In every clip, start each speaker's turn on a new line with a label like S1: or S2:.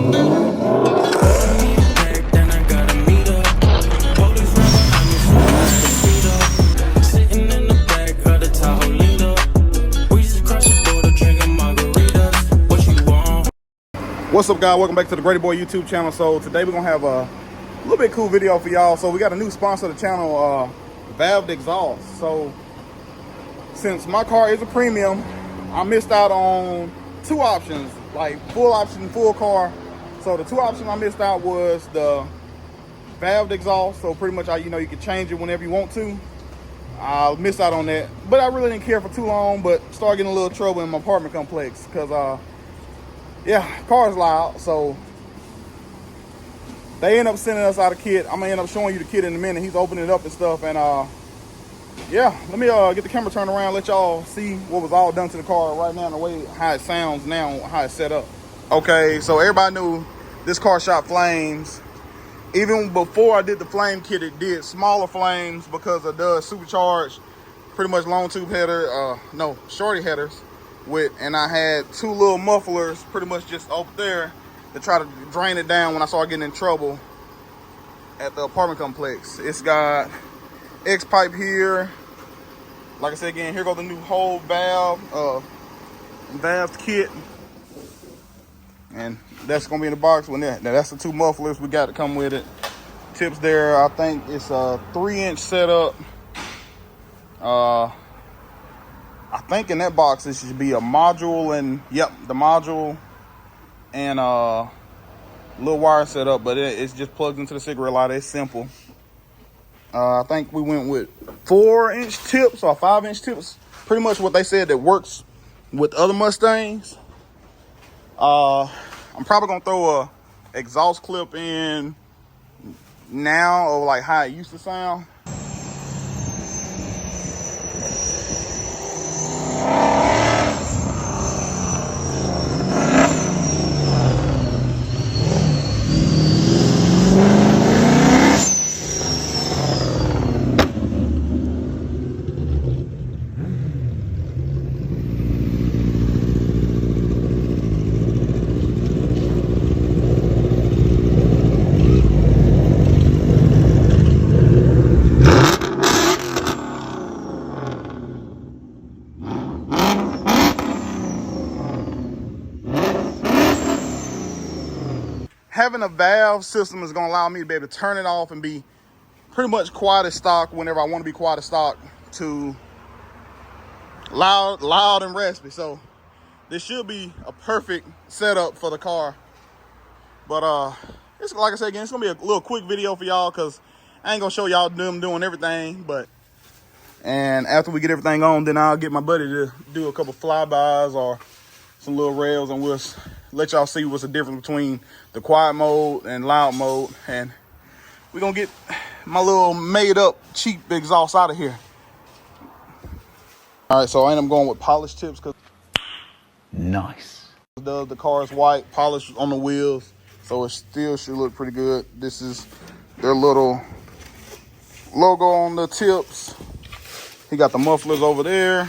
S1: What's up, guys? Welcome back to the Grady Boy YouTube channel. So today we're gonna have a little bit cool video for y'all. So we got a new sponsor of the channel, valved exhaust. So since my car is a premium, I missed out on two options, like full option, full car. So the two options I missed out was the valved exhaust. So pretty much, you can change it whenever you want to. I missed out on that, but I really didn't care for too long. But started getting a little trouble in my apartment complex because yeah, car's loud, so they end up sending us out a kit. I'm gonna end up showing you the kit in a minute. He's opening it up and stuff, and yeah, let me get the camera turned around, let y'all see what was all done to the car right now, and the way how it sounds now, how it's set up. Okay, so everybody knew this car shot flames. Even before I did the flame kit, it did smaller flames because it does supercharged, pretty much long tube header, no, shorty headers. And I had two little mufflers pretty much just over there to try to drain it down when I started getting in trouble at the apartment complex. It's got X pipe here. Like I said again, here goes the new whole valve kit. And that's gonna be in the box when that. Now that's the two mufflers we got to come with it. Tips there, I think it's a 3-inch setup. I think in that box it should be a module, and yep, the module and little wire setup, but it's just plugged into the cigarette lighter. It's simple. I think we went with 4-inch tips or 5-inch tips, pretty much what they said that works with other Mustangs. I'm probably gonna throw a exhaust clip in now, or like how it used to sound. Having a valve system is going to allow me to be able to turn it off and be pretty much quiet as stock whenever I want to be quiet as stock to loud and raspy. So this should be a perfect setup for the car. But it's like I said again, it's going to be a little quick video for y'all because I ain't going to show y'all them doing everything. And after we get everything on, then I'll get my buddy to do a couple flybys or some little rails, and we'll let y'all see what's the difference between the quiet mode and loud mode. And we're gonna get my little made up cheap exhaust out of here. All right, so I end up going with polished tips because
S2: nice.
S1: The car is white, polished on the wheels, so it still should look pretty good. This is their little logo on the tips. He got the mufflers over there.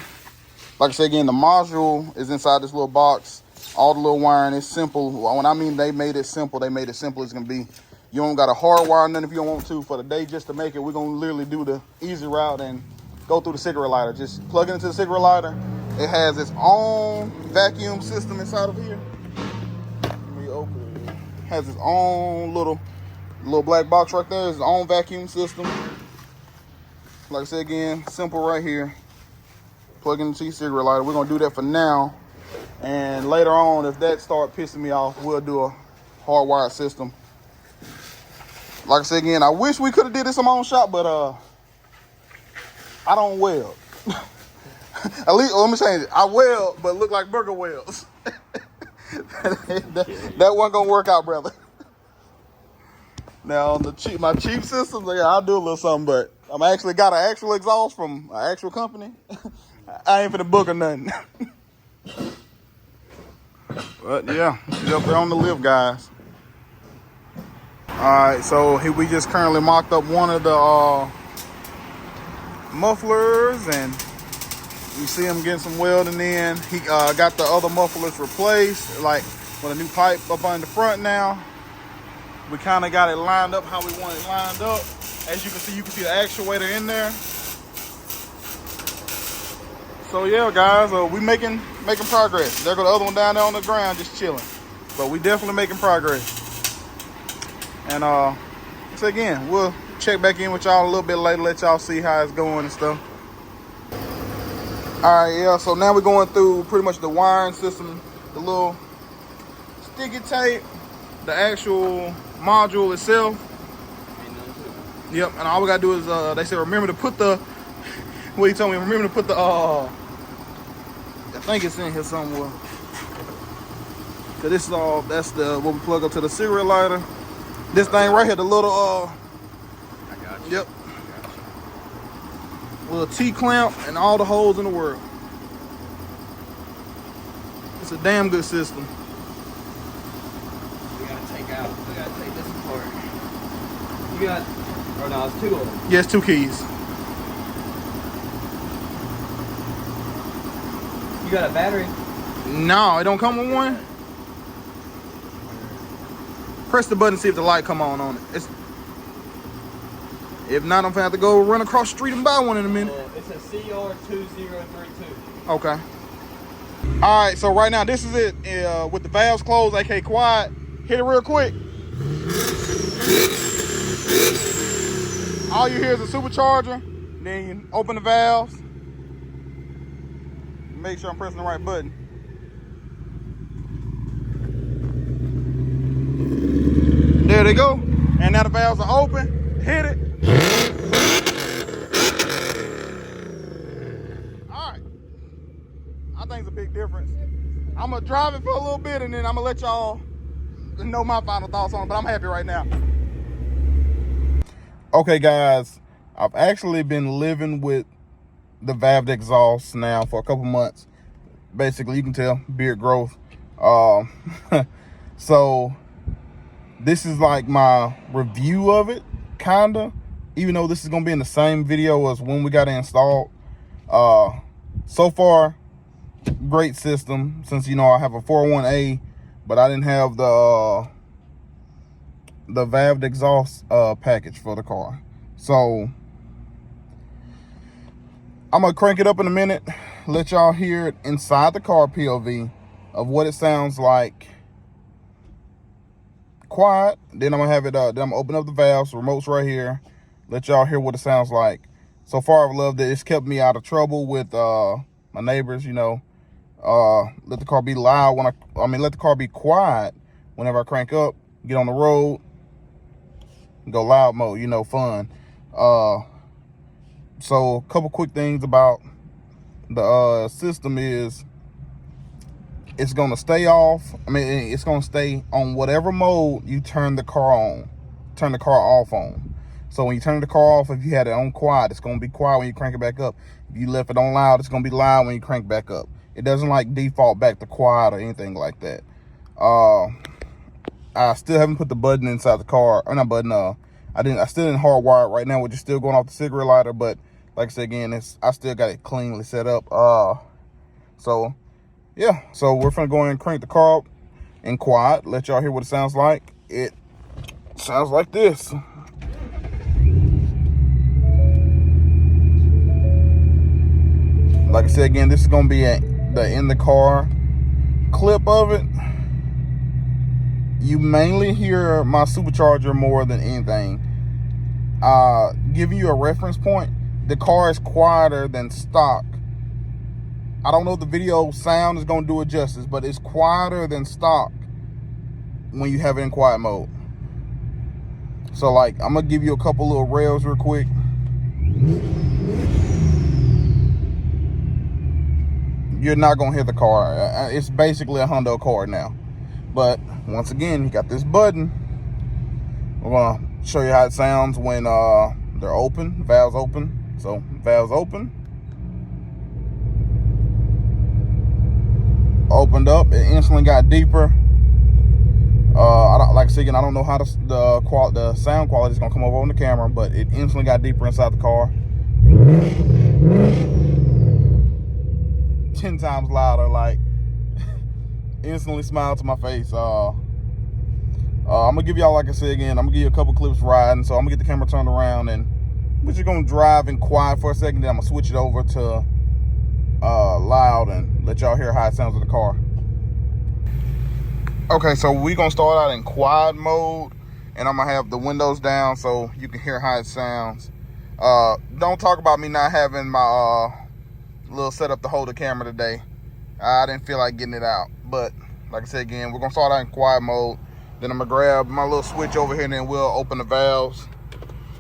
S1: Like I said again, the module is inside this little box. All the little wiring is simple. When I mean they made it simple, they made it simple as can be. You don't got to hardwire nothing if you don't want to. For the day, just to make it, we're going to literally do the easy route and go through the cigarette lighter. Just plug it into the cigarette lighter. It has its own vacuum system inside of here. Let me open it. It has its own little black box right there. It's its own vacuum system. Like I said again, simple right here. Plug into your cigarette lighter. We're gonna do that for now, and later on, if that start pissing me off, we'll do a hardwired system. Like I said again, I wish we could have did this in my own shop, but I don't weld. At least, let me change it. I weld, but look like burger welds. that wasn't gonna work out, brother. Now on my cheap systems, yeah, I'll do a little something, but I'm actually got an actual exhaust from an actual company. I ain't finna book or nothing. But yeah, she's up there on the lift, guys. All right, so here we just currently mocked up one of the mufflers, and you see him getting some welding in. He got the other mufflers replaced. Like with a new pipe up on the front now. We kind of got it lined up how we want it lined up. As you can see the actuator in there. So yeah, guys, we making progress. There go the other one down there on the ground, just chilling. But we definitely making progress. And so again, we'll check back in with y'all a little bit later, let y'all see how it's going and stuff. All right, yeah. So now we're going through pretty much the wiring system, the little sticky tape, the actual module itself. Yep. And all we gotta do is they said remember to put the what he told me. Remember to put the I think it's in here somewhere. So this is all. That's the what we plug up to the cigarette lighter. This thing right here, the little
S3: I got you.
S1: Yep. Little T-clamp and all the holes in the world. It's a damn good system.
S3: We gotta take this apart. You got, or no, it's 2 of them.
S1: Yes, 2 keys.
S3: You got a battery?
S1: No, it don't come with one. Press the button, see if the light come on it. If not, I'm gonna have to go run across the street and buy one in a minute.
S3: It's a CR2032.
S1: Okay. All right, so right now this is it with the valves closed, aka quiet. Hit it real quick. All you hear is a supercharger. Then you open the valves. Make sure I'm pressing the right button. There they go. And now the valves are open. Hit it. All right. I think it's a big difference. I'm gonna drive it for a little bit and then I'm gonna let y'all know my final thoughts on it, but I'm happy right now. Okay, guys, I've actually been living with the valved exhaust now for a couple months. Basically, you can tell beard growth. So this is like my review of it, kinda, even though this is gonna be in the same video as when we got it installed. So far, great system, since you know I have a 401A, but I didn't have the valved exhaust package for the car. So I'm gonna crank it up in a minute, let y'all hear it inside the car POV of what it sounds like quiet. Then I'm gonna have it then I'm gonna open up the valves, remote's right here, let y'all hear what it sounds like. So far I've loved it. It's kept me out of trouble with my neighbors, you know. Let the car be loud when let the car be quiet whenever I crank up, get on the road, go loud mode, you know, fun. So a couple quick things about the system is it's gonna stay off. It's gonna stay on whatever mode you turn the car off on. So when you turn the car off, if you had it on quiet, it's gonna be quiet when you crank it back up. If you left it on loud, it's gonna be loud when you crank back up. It doesn't like default back to quiet or anything like that. I still haven't put the button inside the car, or not button, I still didn't hardwire it right now, which is still going off the cigarette lighter, but like I said again, I still got it cleanly set up. So yeah, so we're gonna go ahead and crank the car up in quiet, let y'all hear what it sounds like. It sounds like this. Like I said again, this is gonna be the in the car clip of it. You mainly hear my supercharger more than anything. Giving you a reference point, the car is quieter than stock. I don't know if the video sound is gonna do it justice, but it's quieter than stock when you have it in quiet mode. So like, I'm gonna give you a couple little rails real quick. You're not gonna hear the car. It's basically a Honda car now. But once again, you got this button. We're gonna show you how it sounds when they're open, valves open. So valves open. Opened up, it instantly got deeper. Like I said again, I don't know how the sound quality is gonna come over on the camera, but it instantly got deeper inside the car. 10 times louder. Like instantly smile to my face. I'm gonna give y'all, like I said again, I'm gonna give you a couple clips riding. So I'm gonna get the camera turned around and we're just gonna drive in quiet for a second. Then I'm gonna switch it over to loud and let y'all hear how it sounds in the car. Okay, so we're gonna start out in quiet mode, and I'm gonna have the windows down so you can hear how it sounds. Don't talk about me not having my little setup to hold the camera today. I didn't feel like getting it out, but like I said again, we're gonna start out in quiet mode. Then I'm gonna grab my little switch over here, and then we'll open the valves,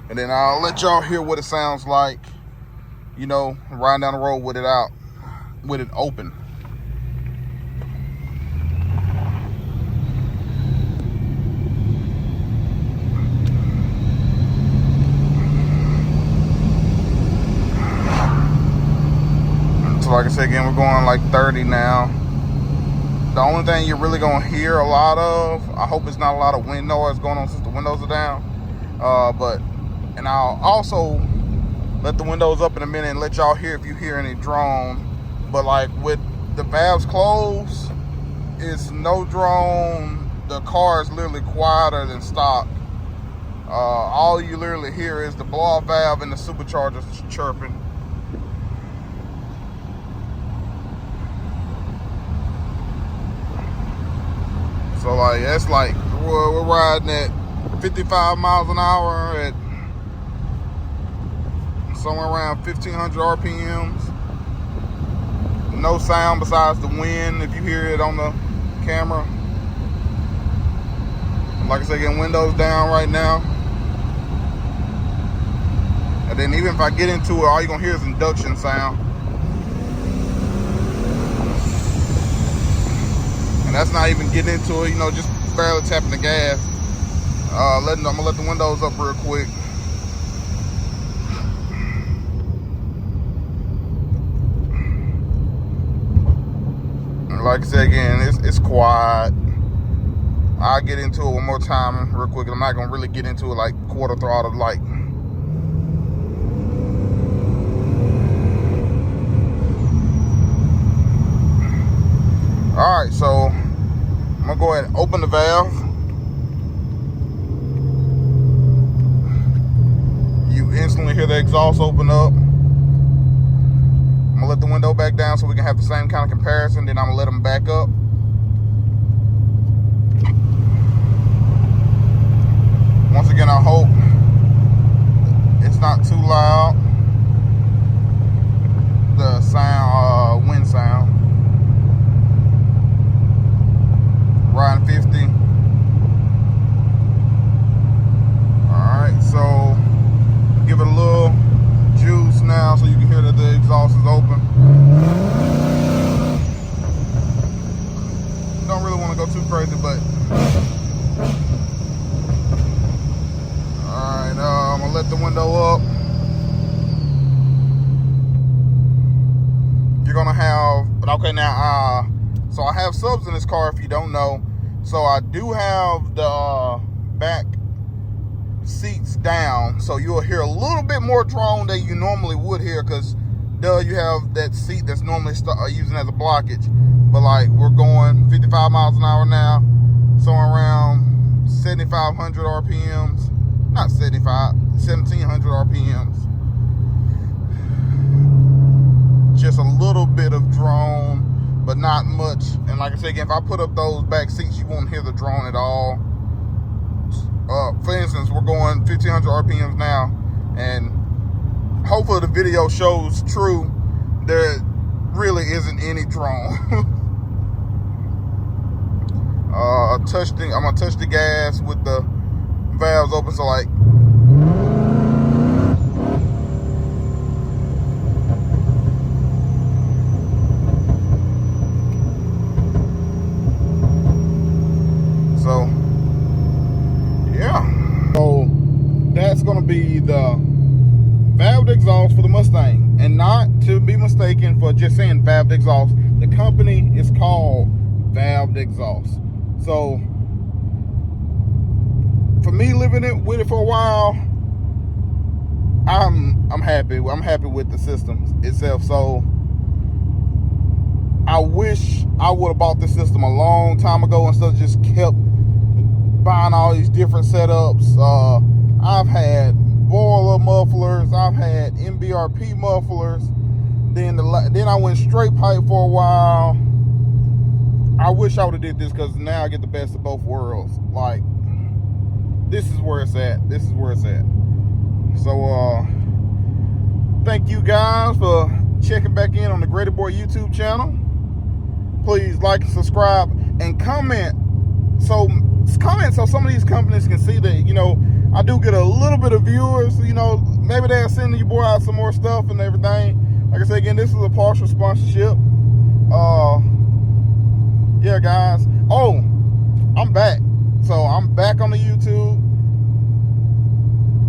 S1: and then I'll let y'all hear what it sounds like, you know, riding down the road with it out, with it open. So like I said again, we're going like 30 now. The only thing you're really gonna hear a lot of, I hope it's not a lot of wind noise going on since the windows are down. And I'll also let the windows up in a minute and let y'all hear if you hear any drone. But like with the valves closed, it's no drone. The car is literally quieter than stock. All you literally hear is the blow-off valve and the superchargers chirping. So like that's like we're riding at 55 miles an hour at somewhere around 1500 RPMs. No sound besides the wind if you hear it on the camera. Like I said, getting windows down right now. And then even if I get into it, all you're gonna hear is induction sound. And that's not even getting into it, you know, just barely tapping the gas. I'm gonna let the windows up real quick. And like I said again, it's quiet. I'll get into it one more time real quick. I'm not gonna really get into it like quarter throttle like. All right, so I'm gonna go ahead and open the valve. You instantly hear the exhaust open up. I'm gonna let the window back down so we can have the same kind of comparison. Then I'm gonna let them back up. Once again, I hope it's not too loud. The sound, wind sound. Riding 50. Alright, so give it a little juice now so you can hear that the exhaust is open. Don't really want to go too crazy, but alright, I'm gonna let the window up. You're gonna have, but okay, now so I have subs in this car if you don't know. So I do have the back seats down, so you'll hear a little bit more drone than you normally would hear, because you have that seat that's normally using as a blockage. But like we're going 55 miles an hour now, somewhere around 7,500 RPMs, not 75, 1,700 RPMs. Just a little bit of drone, but not much. And like I said again, if I put up those back seats, you won't hear the drone at all. For instance, we're going 1,500 RPMs now, and hopefully the video shows true. There really isn't any drone. I'm gonna touch the gas with the valves open, so like. So, yeah. So, that's going to be the valved exhaust for the Mustang. And not to be mistaken for just saying valved exhaust. The company is called Valved Exhaust. So, for me living with it for a while, I'm happy. I'm happy with the system itself. So, I wish I would have bought this system a long time ago instead of just kept buying all these different setups. I've had boiler mufflers, I've had MBRP mufflers, then I went straight pipe for a while. I wish I would have did this because now I get the best of both worlds. Like, this is where it's at. This is where it's at. So, thank you guys for checking back in on the Greater Boy YouTube channel. Please like and subscribe and comment. So some of these companies can see that, you know, I do get a little bit of viewers. You know, maybe they'll send your boy out some more stuff and everything. Like I said, again, this is a partial sponsorship. Yeah, guys. Oh, I'm back. So I'm back on the YouTube.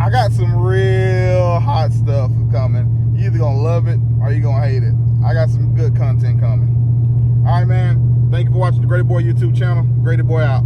S1: I got some real hot stuff coming. You either gonna love it or you gonna hate it. I got some good content coming. All right, man. Thank you for watching the Greater Boy YouTube channel. Greater Boy out.